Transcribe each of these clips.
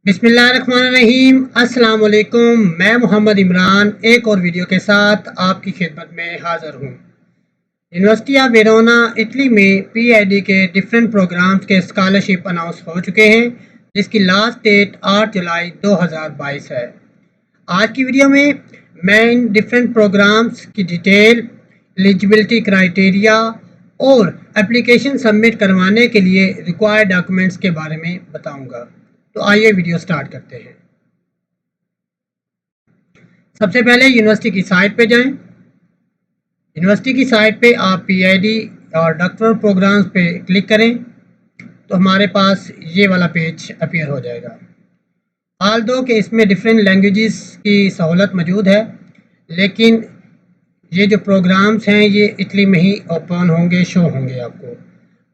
बिस्मिल्लाहिर्रहमानिर्रहीम। अस्सलाम वालेकुम। मैं मोहम्मद इमरान एक और वीडियो के साथ आपकी खिदमत में हाज़िर हूँ। यूनिवर्सिटी ऑफ वेरोना इटली में पीएचडी के डिफरेंट प्रोग्राम्स के स्कॉलरशिप अनाउंस हो चुके हैं, जिसकी लास्ट डेट 8 जुलाई 2022 है। आज की वीडियो में मैं इन डिफरेंट प्रोग्राम्स की डिटेल, एलिजिबिलिटी क्राइटेरिया और एप्लीकेशन सबमिट करवाने के लिए रिक्वायर्ड डॉक्यूमेंट्स के बारे में बताऊंगा। तो आइए वीडियो स्टार्ट करते हैं। सबसे पहले यूनिवर्सिटी की साइट पे जाएं। यूनिवर्सिटी की साइट पे आप पीआईडी और डॉक्टरल प्रोग्राम्स पे क्लिक करें तो हमारे पास ये वाला पेज अपीयर हो जाएगा। हाल दो कि इसमें डिफरेंट लैंग्वेजेस की सहूलत मौजूद है, लेकिन ये जो प्रोग्राम्स हैं ये इटली में ही ओपन होंगे, शो होंगे आपको।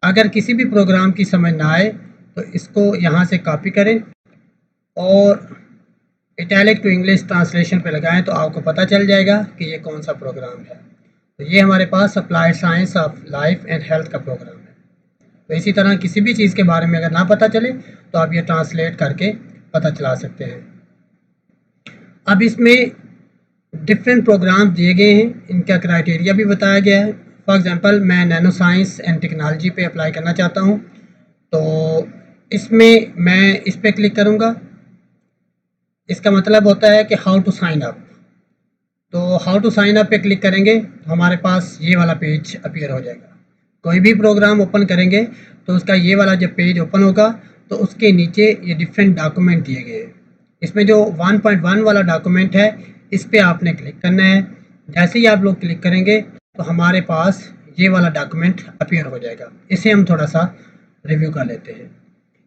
अगर किसी भी प्रोग्राम की समझ ना आए तो इसको यहाँ से कॉपी करें और इटैलिक टू इंग्लिश ट्रांसलेशन पे लगाएं तो आपको पता चल जाएगा कि ये कौन सा प्रोग्राम है। तो ये हमारे पास applied science of life and health का प्रोग्राम है। तो इसी तरह किसी भी चीज़ के बारे में अगर ना पता चले तो आप ये ट्रांसलेट करके पता चला सकते हैं। अब इसमें डिफरेंट प्रोग्राम दिए गए हैं, इनका क्राइटेरिया भी बताया गया है। फॉर एग्जांपल मैं नैनो साइंस एंड टेक्नोलॉजी पे अप्लाई करना चाहता हूँ, तो इसमें मैं इस पर क्लिक करूँगा। इसका मतलब होता है कि हाउ टू साइन अप। तो हाउ टू साइन अप पे क्लिक करेंगे तो हमारे पास ये वाला पेज अपीयर हो जाएगा। कोई भी प्रोग्राम ओपन करेंगे तो उसका ये वाला जब पेज ओपन होगा तो उसके नीचे ये डिफरेंट डॉक्यूमेंट दिए गए हैं। इसमें जो 1.1 वाला डॉक्यूमेंट है इस पर आपने क्लिक करना है। जैसे ही आप लोग क्लिक करेंगे तो हमारे पास ये वाला डॉक्यूमेंट अपीयर हो जाएगा। इसे हम थोड़ा सा रिव्यू कर लेते हैं।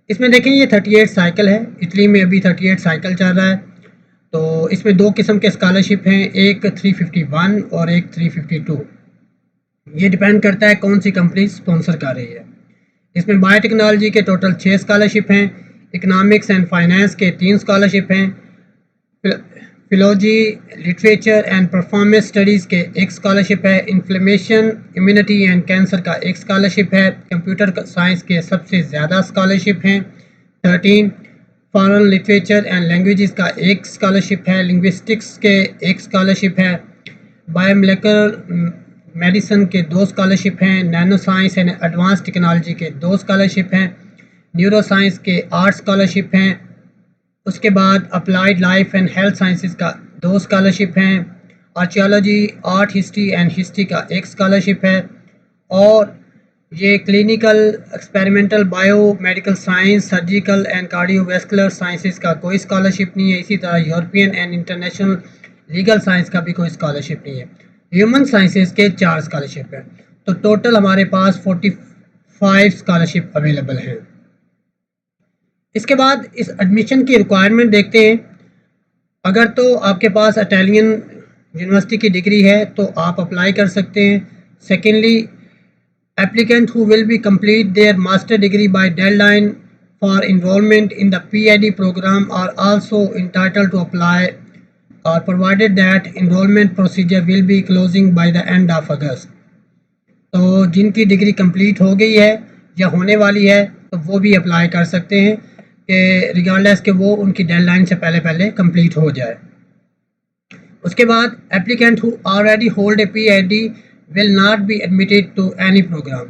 इसमें देखें ये 38 साइकिल है। इटली में अभी 38 साइकिल चल रहा है। तो इसमें दो किस्म के स्कॉलरशिप हैं, एक 351 और एक 352। ये डिपेंड करता है कौन सी कंपनी स्पॉन्सर कर रही है। इसमें बायोटेक्नोलॉजी के टोटल 6 स्कॉलरशिप हैं, इकोनॉमिक्स एंड फाइनेंस के 3 स्कॉलरशिप हैं, फिलोजी, लिटरेचर एंड परफॉर्मेंस स्टडीज़ के एक स्कॉलरशिप है, इन्फ्लेमेशन, इम्यूनिटी एंड कैंसर का एक स्कॉलरशिप है, कंप्यूटर साइंस के सबसे ज़्यादा स्कॉलरशिप हैं 13, फॉरेन लिटरेचर एंड लैंग्वेजेस का एक स्कॉलरशिप है, लिंग्विस्टिक्स के एक स्कॉलरशिप है, बायोमोलिकुलर मेडिसिन के 2 स्कॉलरशिप हैं, nano science and advance technology के 2 स्कॉलरशिप हैं, न्यूरो साइंस के 8 स्कॉलरशिप हैं। उसके बाद applied life and health sciences का 2 स्कॉलरशिप हैं, archaeology, art history and history का एक स्कॉलरशिप है, और ये clinical, experimental, bio medical science, surgical and cardiovascular sciences का कोई स्कॉलरशिप नहीं है। इसी तरह European and international legal science का भी कोई स्कॉलरशिप नहीं है। ह्यूमन साइंसेस के 4 स्कॉलरशिप हैं। तो टोटल हमारे पास 45 स्कॉलरशिप अवेलेबल हैं। इसके बाद इस एडमिशन की रिक्वायरमेंट देखते हैं। अगर तो आपके पास इटालियन यूनिवर्सिटी की डिग्री है तो आप अप्लाई कर सकते हैं। Secondly, applicant who will be complete their master degree by deadline for enrollment in the PhD program are also entitled to apply, provided that enrollment procedure will be closing by the end of August. तो जिनकी degree complete हो गई है या होने वाली है तो वो भी अप्लाई कर सकते हैं कि रिगार्डलेस कि वो उनकी डेडलाइन से पहले पहले कंप्लीट हो जाए। उसके बाद applicant who already hold a PhD will not be admitted to any programme.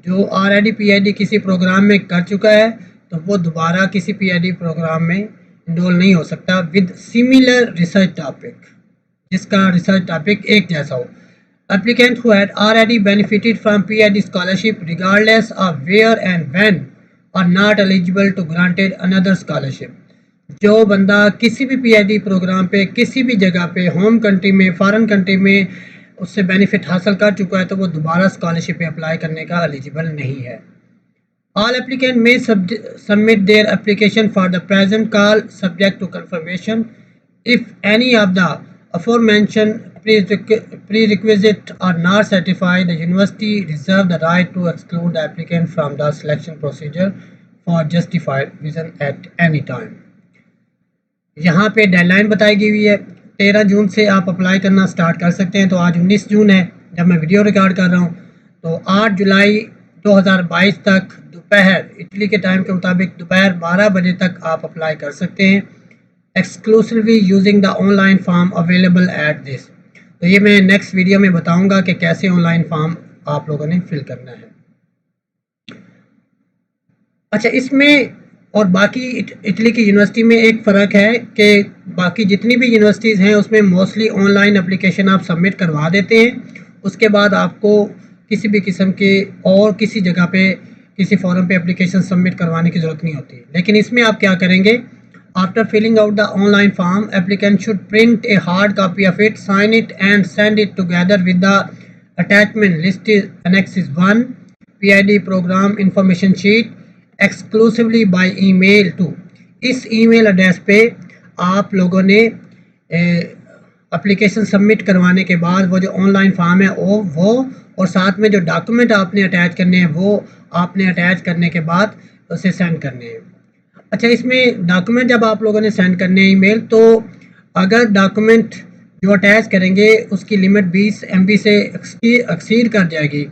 जो ऑलरेडी पीएचडी किसी प्रोग्राम में कर चुका है तो वो दोबारा किसी पीएचडी प्रोग्राम में इनरोल नहीं हो सकता विद सिमिलर रिसर्च टॉपिक, जिसका रिसर्च टॉपिक एक जैसा हो। Applicant who had already benefited from PhD scholarship regardless of where and when are not eligible to granted another scholarship. जो बंदा किसी भी पीएचडी प्रोग्राम पे किसी भी जगह पे, होम कंट्री में, फॉरेन कंट्री में, उससे बेनिफिट हासिल कर चुका है तो वो दोबारा स्कॉलरशिप पे अप्लाई करने का एलिजिबल नहीं है। All applicant may submit their application for the present call subject to confirmation. If any of the aforementioned prerequisites are not satisfied, the university reserve the right to exclude the applicant from the selection procedure for justified reason at any time. यहाँ पे deadline बताई गई हुई है, 13 जून से आप apply करना start कर सकते हैं। तो आज 19 जून है जब मैं वीडियो रिकॉर्ड कर रहा हूँ। तो 8 जुलाई 2022 तक दोपहर इटली के टाइम के मुताबिक दोपहर 12 बजे तक आप अप्लाई कर सकते हैं, exclusively using the online form available at this. तो ये मैं नेक्स्ट वीडियो में बताऊंगा कि कैसे ऑनलाइन फॉर्म आप लोगों ने फिल करना है। अच्छा, इसमें और बाकी इटली की यूनिवर्सिटी में एक फ़र्क है कि बाकी जितनी भी यूनिवर्सिटीज़ हैं उसमें मोस्टली ऑनलाइन एप्लीकेशन आप सबमिट करवा देते हैं, उसके बाद आपको किसी भी किस्म के और किसी जगह पे किसी फॉरम पे एप्लीकेशन सबमिट करवाने की ज़रूरत नहीं होती। लेकिन इसमें आप क्या करेंगे, after filling out the online form applicant should print a hard copy of it, sign it and send it together with the attachment list annexes 1 PID program information sheet exclusively by email to. इस email address पे आप लोगों ने application submit करवाने के बाद वो जो ऑनलाइन फॉर्म है वो और साथ में जो डॉक्यूमेंट आपने अटैच करने हैं वो आपने अटैच करने के बाद उसे सेंड करने हैं। अच्छा, इसमें डॉक्यूमेंट जब आप लोगों ने सेंड करने हैं ईमेल, तो अगर डॉक्यूमेंट जो अटैच करेंगे उसकी लिमिट 20 MB से एक्सीड कर जाएगी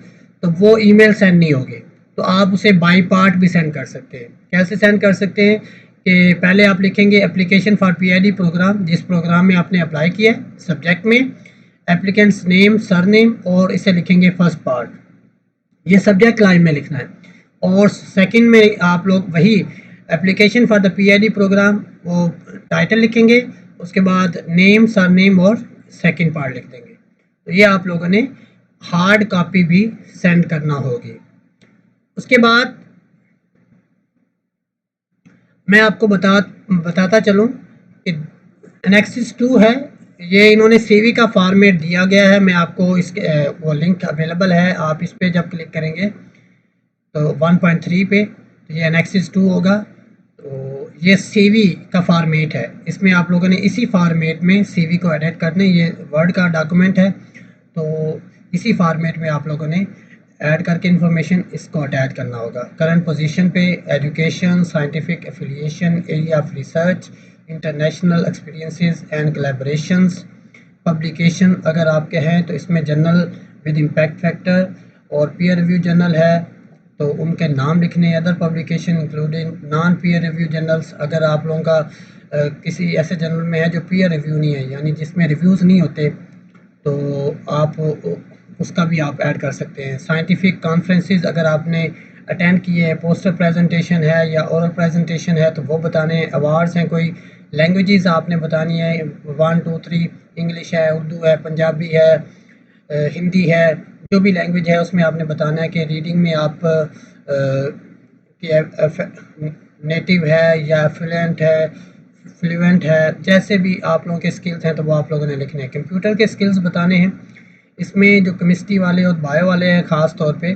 तो वो ईमेल सेंड नहीं होगी, तो आप उसे बाई पार्ट भी सेंड कर सकते हैं। कैसे सेंड कर सकते हैं कि पहले आप लिखेंगे एप्लीकेशन फॉर PID प्रोग्राम, जिस प्रोग्राम में आपने अप्लाई किया है, सब्जेक्ट में एप्लीकेंट्स नेम, सरनेम और इसे लिखेंगे फर्स्ट पार्ट, ये सब्जेक्ट लाइन में लिखना है। और सेकंड में आप लोग वही application for the PID programme वो टाइटल लिखेंगे, उसके बाद नेम, सरनेम और सेकंड पार्ट लिख देंगे। तो ये आप लोगों ने हार्ड कॉपी भी सेंड करना होगी। उसके बाद मैं आपको बताता चलूँ कि एनेक्सिस 2 है, ये इन्होंने CV का फॉर्मेट दिया गया है। मैं आपको इसके वो लिंक अवेलेबल है, आप इस पर जब क्लिक करेंगे तो 1.3 पे तो ये एनेक्सिस 2 होगा। तो ये CV का फॉर्मेट है, इसमें आप लोगों ने इसी फॉर्मेट में CV को एडिट करना है। ये वर्ड का डॉक्यूमेंट है, तो इसी फॉर्मेट में आप लोगों ने ऐड करके इन्फॉर्मेशन इसको अटैच करना होगा। करंट पोजीशन पे education, scientific affiliation, area of research, international experiences and collaborations, publication अगर आपके हैं तो इसमें जर्नल विद इम्पैक्ट फैक्टर और पीयर रिव्यू जर्नल है तो उनके नाम लिखने। Other publication including non peer review journals, अगर आप लोगों का किसी ऐसे जर्नल में है जो पीयर रिव्यू नहीं है, यानी जिसमें रिव्यूज़ नहीं होते, तो आप उसका भी आप ऐड कर सकते हैं। साइंटिफिक कॉन्फ्रेंसेस अगर आपने अटेंड किए हैं, पोस्टर प्रेजेंटेशन है या ओरल प्रेजेंटेशन है तो वो बताने हैं। अवार्ड्स हैं, कोई लैंग्वेजेस आपने बतानी है, 1 2 3, इंग्लिश है, उर्दू है, पंजाबी है, हिंदी है, जो भी लैंग्वेज है उसमें आपने बताना है कि रीडिंग में आप नेटिव है या फ्लुएंट है, जैसे भी आप लोगों के स्किल्स हैं तो वो आप लोगों ने लिखने हैं। कंप्यूटर के स्किल्स बताने हैं, इसमें जो केमिस्ट्री वाले और बायो वाले हैं ख़ास तौर पे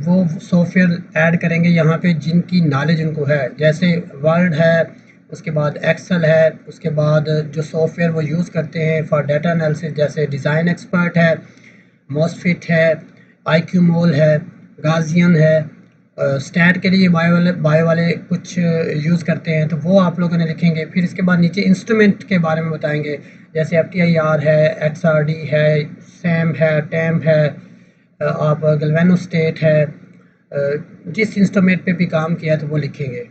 वो सॉफ्टवेयर ऐड करेंगे यहाँ पे जिनकी नॉलेज उनको है, जैसे वर्ड है, उसके बाद एक्सेल है, उसके बाद जो सॉफ्टवेयर वो यूज़ करते हैं फॉर डाटा एनालिसिस, जैसे डिज़ाइन एक्सपर्ट है, मॉसफिट है, IQ-मोल है, गाजियन है, स्टैट के लिए बायो वाले कुछ यूज़ करते हैं तो वो आप लोगों ने लिखेंगे। फिर इसके बाद नीचे इंस्ट्रूमेंट के बारे में बताएंगे, जैसे FTIR है, XRD है, SAM है, TAM है, आप गैल्वेनोस्टेट है, जिस इंस्ट्रूमेंट पे भी काम किया तो वो लिखेंगे।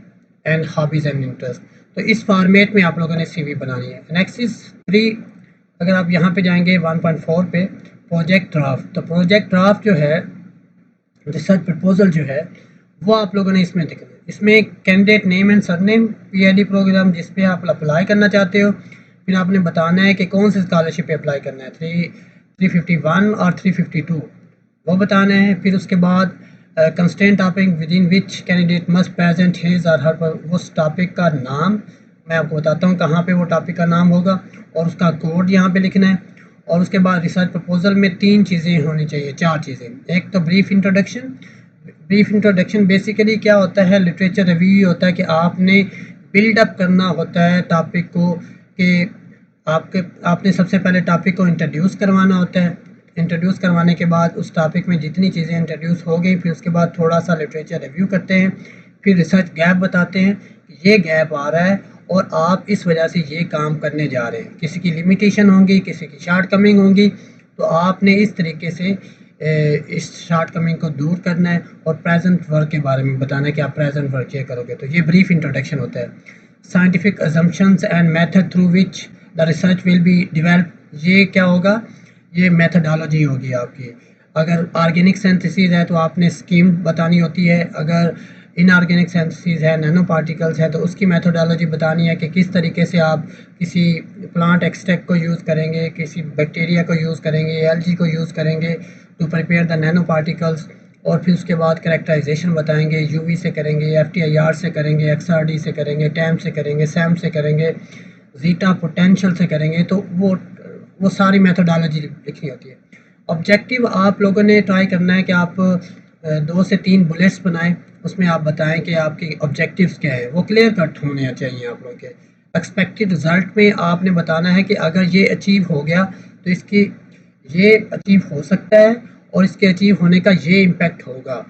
एंड हॉबीज़ एंड इंटरेस्ट, तो इस फॉर्मेट में आप लोगों ने CV बनानी है। एनेक्सिस 3 अगर आप यहाँ पे जाएंगे 1.4 पे प्रोजेक्ट ड्राफ्ट, तो प्रोजेक्ट ड्राफ्ट जो है, रिसर्च प्रपोजल जो है वो आप लोगों ने इसमें लिखना है। इसमें candidate name and surname, PID programme जिस पे आप अप्लाई करना चाहते हो, फिर आपने बताना है कि कौन सी स्कॉलरशिप पे अप्लाई करना है, 351 और 352 वो बताना है। फिर उसके बाद constant topic within which candidate must present his और हर, उस टॉपिक का नाम मैं आपको बताता हूँ कहाँ पे वो टॉपिक का नाम होगा और उसका कोड यहाँ पे लिखना है। और उसके बाद रिसर्च प्रपोजल में 3 चीज़ें होनी चाहिए, 4 चीज़ें। एक तो ब्रीफ इंट्रोडक्शन बेसिकली क्या होता है, लिटरेचर रिव्यू होता है कि आपने बिल्डअप करना होता है टॉपिक को, कि आपने सबसे पहले टॉपिक को इंट्रोड्यूस करवाना होता है। इंट्रोड्यूस करवाने के बाद उस टॉपिक में जितनी चीज़ें इंट्रोड्यूस हो गई, फिर उसके बाद थोड़ा सा लिटरेचर रिव्यू करते हैं, फिर रिसर्च गैप बताते हैं, ये गैप आ रहा है और आप इस वजह से ये काम करने जा रहे हैं। किसी की लिमिटेशन होंगी, किसी की शॉर्ट कमिंग होंगी, तो आपने इस तरीके से اس شارٹ کمنگ کو دور کرنا ہے اور پریزنٹ ورک کے بارے میں بتانا ہے کہ آپ پریزنٹ ورک یہ کرو گے. تو یہ بریف انٹروڈکشن ہوتا ہے. Scientific assumptions and method through which the research will be develop. یہ کیا ہوگا؟ یہ میتھڈالوجی ہوگی آپ کی. اگر آرگینک سینتھسز ہے تو آپ نے اسکیم بتانی ہوتی ہے. اگر ان آرگینک سینتھسز ہے، نینو پارٹیکلز ہے، تو اس کی میتھڈالوجی بتانی ہے کہ کس طریقے سے آپ کسی پلانٹ ایکسٹریکٹ کو یوز کریں گے، کسی بیکٹیریا کو یوز کریں گے، ایلجی کو یوز کریں گے to prepare the nanoparticles. اور پھر اس کے بعد کریکٹرائزیشن بتائیں گے. یو وی سے کریں گے، ایف ٹی آئی آر سے کریں گے، ایکس آر ڈی سے کریں گے، ٹیم سے کریں گے، سیم سے کریں گے، زیٹا پوٹینشیل سے کریں گے. تو وہ ساری میتھڈالوجی لکھنی ہوتی ہے. آبجیکٹیو آپ لوگوں نے ٹرائی کرنا ہے کہ آپ 2 سے 3 بلیٹس بنائیں. اس میں آپ بتائیں کہ آپ کی آبجیکٹیوز کیا ہے، وہ کلیئر کٹ ہونے چاہیے آپ لوگوں کے. ایکسپیکٹڈ رزلٹ میں آپ نے بتانا ہے کہ اگر یہ اچیو ہو گیا تو اس کی یہ اچیو ہو سکتا ہے اور اس کے اچیو ہونے کا یہ امپیکٹ ہوگا.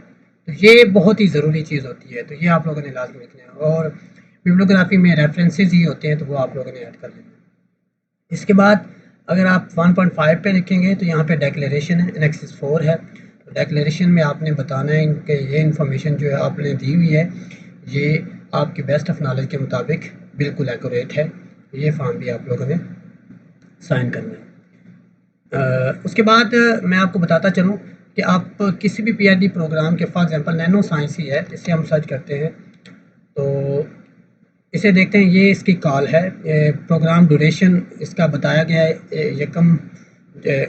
تو یہ بہت ہی ضروری چیز ہوتی ہے. تو یہ آپ لوگوں نے لازمی لکھنا ہے. اور بیبلیوگرافی میں ریفرنسز ہی ہوتے ہیں تو وہ آپ لوگوں نے ایڈ کر لینا. اس کے بعد اگر آپ 1.5 پہ لکھیں گے تو یہاں پہ ڈیکلیریشن ہے، انیکسس 4 ہے. ڈیکلیریشن میں آپ نے بتانا ہے کہ یہ انفارمیشن جو ہے آپ نے دی ہوئی ہے یہ آپ کی بیسٹ آف نالج کے مطابق بالکل ایکوریٹ ہے. یہ فارم بھی آپ لوگوں نے سائن کرنا ہے. اس کے بعد میں آپ کو بتاتا چلوں کہ آپ کسی بھی پی ایچ ڈی پروگرام کے، فار ایگزامپل نینو سائنس ہی ہے، اس سے ہم سرچ کرتے ہیں تو اسے دیکھتے ہیں. یہ اس کی کال ہے. پروگرام ڈوریشن اس کا بتایا گیا ہے 1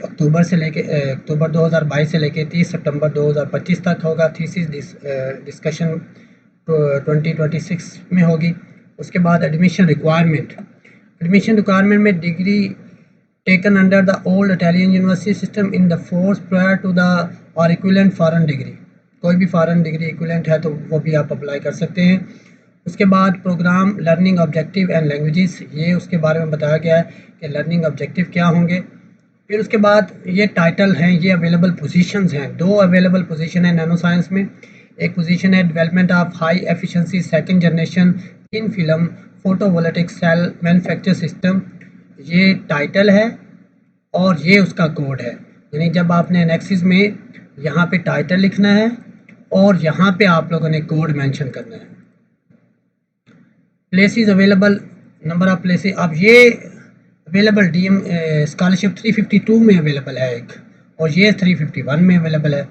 اکتوبر سے لے کے اکتوبر 2022 سے لے کے 30 سپٹمبر 2025 تک ہوگا. تھیسس ڈسکشن 2026 میں ہوگی. اس کے بعد ایڈمیشن ریکوائرمنٹ میں degree taken under the old Italian university system in the force prior to the اور ایکویلنٹ فارن ڈگری. کوئی بھی فارن ڈگری ایکویلنٹ ہے تو وہ بھی آپ اپلائی کر سکتے ہیں. اس کے بعد programme learning objective and languages, یہ اس کے بارے میں بتایا گیا ہے کہ لرننگ آبجیکٹیو کیا ہوں گے. پھر اس کے بعد یہ ٹائٹل ہیں، یہ اویلیبل پوزیشنز ہیں. 2 اویلیبل پوزیشن ہیں نینو سائنس میں. ایک پوزیشن ہے development of high efficiency second generation in film photovoltaic cell manufacture system. یہ ٹائٹل ہے اور یہ اس کا کوڈ ہے. یعنی جب آپ نے انیکسس میں یہاں پہ ٹائٹل لکھنا ہے اور یہاں پہ آپ لوگوں نے کوڈ مینشن کرنا ہے. Places available, number of places, اب یہ اویلیبل ڈی ایم اسکالرشپ 352 میں اویلیبل ہے ایک، اور یہ 351 میں اویلیبل ہے.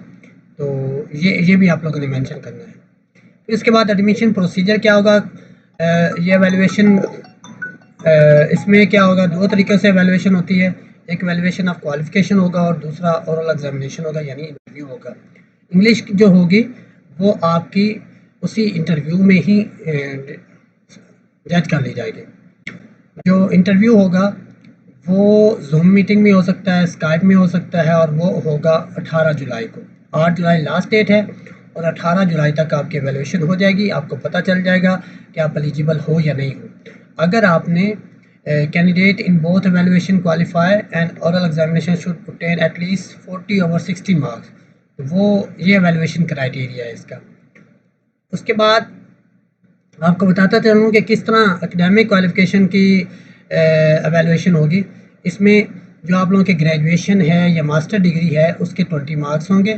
تو یہ بھی آپ لوگوں نے مینشن کرنا ہے. پھر اس کے بعد ایڈمیشن پروسیجر کیا ہوگا. یہ ایویلویشن اس میں کیا ہوگا، 2 طریقے سے ایویلویشن ہوتی ہے. ایک ایویلویشن آف کوالیفیکیشن ہوگا اور دوسرا اورل ایگزامینیشن ہوگا، یعنی انٹرویو ہوگا. انگلش جو ہوگی وہ آپ کی اسی انٹرویو میں ہی جج کر لی جائے گی. جو انٹرویو ہوگا وہ زوم میٹنگ میں ہو سکتا ہے، اسکائپ میں ہو سکتا ہے، اور وہ ہوگا 18 جولائی کو. 8 جولائی لاسٹ ڈیٹ ہے اور 18 جولائی تک آپ کی ایویلویشن ہو جائے گی. آپ کو پتہ چل جائے گا کہ آپ ایلیجیبل ہو یا نہیں ہو. اگر آپ نے candidate in both evaluation qualify and oral examination should obtain at least 40/60 marks. تو وہ یہ ایویلویشن کرائٹیریا ہے اس کا. اس کے بعد آپ کو بتاتا چلوں کہ کس طرح اکیڈیمک کوالیفیکیشن کی ایویلویشن ہوگی. اس میں جو آپ لوگوں کے گریجویشن ہے یا ماسٹر ڈگری ہے اس کے 20 مارکس ہوں گے.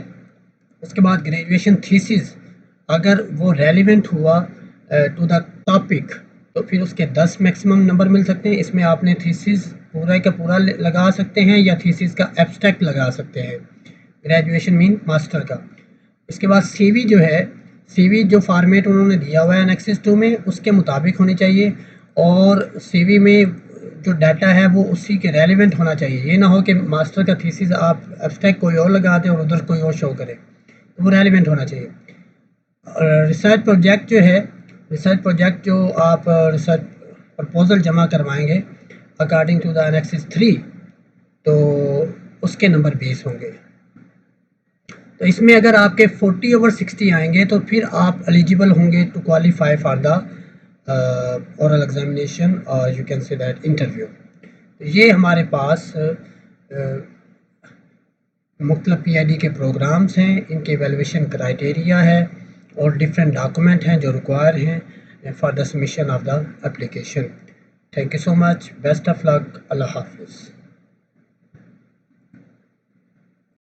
اس کے بعد گریجویشن تھیسس اگر وہ ریلیونٹ ہوا ٹو دا ٹاپک تو پھر اس کے 10 میکسیمم نمبر مل سکتے ہیں. اس میں آپ نے تھیسس پورا کا پورا لگا سکتے ہیں یا تھیسس کا ایبسٹریکٹ لگا سکتے ہیں. گریجویشن مین ماسٹر کا. اس کے بعد سی وی جو ہے، سی وی جو فارمیٹ انہوں نے دیا ہوا ہے انیکسس 2 میں اس کے مطابق ہونی چاہیے. اور سی وی میں جو ڈیٹا ہے وہ اسی کے ریلیونٹ ہونا چاہیے. یہ نہ ہو کہ ماسٹر کا تھیسس آپ ایبسٹریکٹ کوئی اور لگا دیں اور ادھر کوئی اور شو کرے. وہ ریلیونٹ ہونا چاہیے. ریسرچ پروجیکٹ جو ہے، ریسرچ پروجیکٹ جو آپ ریسرچ پرپوزل جمع کروائیں گے اکارڈنگ ٹو دا انیکسس 3 تو اس کے نمبر 20 ہوں گے. تو اس میں اگر آپ کے 40/60 آئیں گے تو پھر آپ ایلیجیبل ہوں گے to qualify for the oral examination اور you can say that interview. یہ ہمارے پاس مختلف پی آئی ڈی کے پروگرامز ہیں، ان کے ایویلویشن کرائٹیریا ہے اور ڈفرینٹ ڈاکومنٹ ہیں جو ریکوائر ہیں for the submission of the application. Thank you so much. Best of luck. اللہ حافظ.